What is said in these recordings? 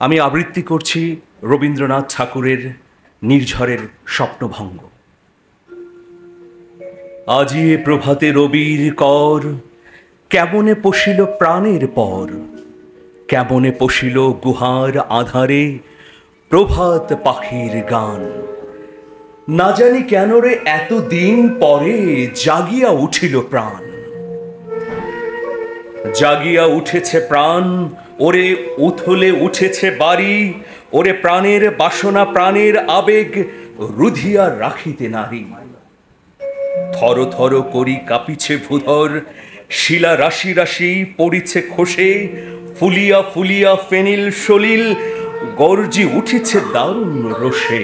আমি আবৃত্তি করছি রবীন্দ্রনাথ ঠাকুরের নির্ঝরের স্বপ্নভঙ্গ। আজি এ প্রভাতে রবির কর, কেমনে পশিল প্রাণের পর, কেমনে পশিল গুহার আধারে প্রভাত পাখির গান। না জানি কেন রে এতদিন পরে জাগিয়া উঠিল প্রাণ। জাগিয়া উঠেছে প্রাণ, ওরে উথলে উঠেছে বাড়ি, ওরে প্রাণের বাসনা প্রাণের আবেগ রুধিয়া রাখিতে নারী। থর থর করি কাঁপিছে ভূধর, শিলা রাশি রাশি পড়িছে খসে, ফুলিয়া ফুলিয়া ফেনিল সলিল গর্জি উঠিছে দারুণ রোষে।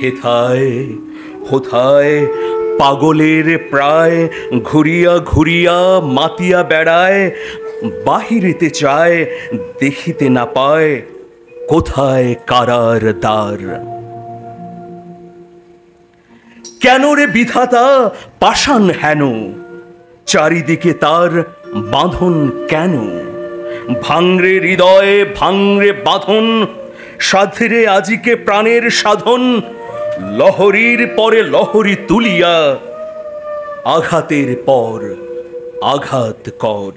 হেথায় হোথায় পাগলের প্রায় ঘুরিয়া ঘুরিয়া মাতিয়া বেড়ায়, বাহিরেতে চায় দেখিতে না পায় কোথায় কারার দ্বার। কেন রে বিধাতা পাষাণ হেন, চারিদিকে তার বাঁধন কেন? ভাঙরে হৃদয়ে ভাঙরে বাঁধন, সাধরে আজিকে প্রাণের সাধন। লহরীর পরে লহরী তুলিয়া আঘাতের পর আঘাত কর।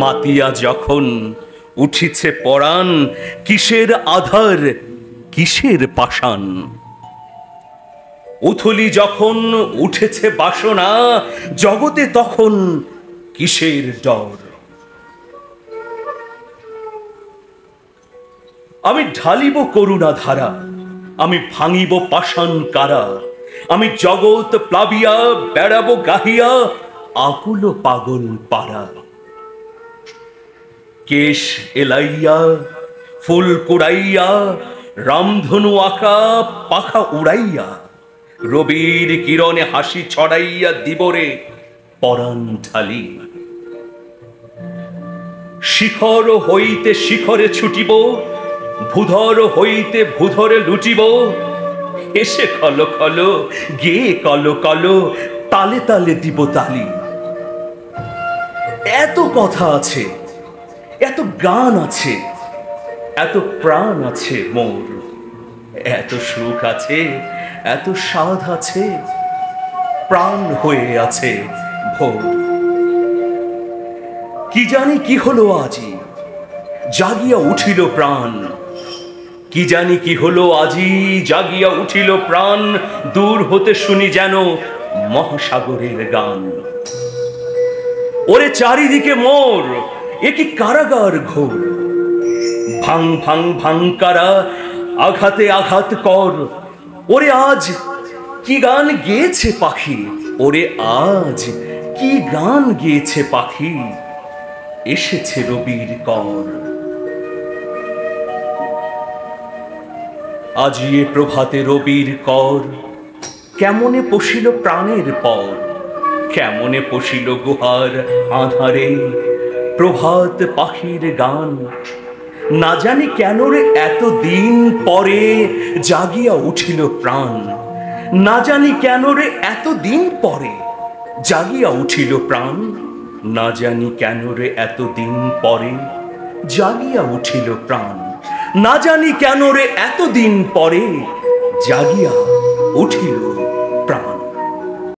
মাতিয়া যখন উঠিছে পরাণ, কিসের আধার কিসের পাষাণ। উথলি যখন উঠেছে বাসনা, জগতে তখন কিসের ডর। আমি ঢালিব করুণা ধারা, আমি ভাঙিব পাষাণ কারা। আমি জগৎ প্লাবিয়া বেড়াবো গাহিয়া আকুল পাগল পাড়া। কেশ এলাইয়া ফুল কুড়াইয়া, রামধনু আঁকা পাখা উড়াইয়া, রবির কিরণে হাসি ছড়াইয়া দিবরে পরাণ ঢালি। শিখর হইতে শিখরে ছুটিব, ভূধর হইতে ভূধরে লুটিব। এসে খল খল গেয়ে কল কল, তালে তালে দিব তালি। এত কথা আছে, এত গান আছে, এত প্রাণ আছে মোর, এত সুখ আছে, এত সাধ আছে, প্রাণ হয়ে আছে ভোর। কি জানি কি হলো আজি, জাগিয়া উঠিল প্রাণ। কি জানি কি হলো আজি, জাগিয়া উঠিল প্রাণ। দূর হতে শুনি যেন মহাসাগরের গান। ওরে চারিদিকে মোর, এ কি কারাগার ঘোর। ভাং ভাং ভাং কারা, আঘাতে আঘাত কর। ওরে আজ কি গান গেয়েছে পাখি, ওরে আজ কি গান গেয়েছে পাখি। এসেছে রবির কর। আজি এ প্রভাতে রবির কর, কেমনে পশিল প্রাণের পর, কেমনে পশিল গুহার আধারে প্রভাত পাখির গান। না জানি কেন রে এতদিন পরে জাগিয়া উঠিল প্রাণ। না জানি কেন রে এতদিন পরে জাগিয়া উঠিল প্রাণ। না জানি কেন রে এতদিন পরে জাগিয়া উঠিল প্রাণ। না জানি কেন রে এতদিন পরে জাগিয়া উঠিল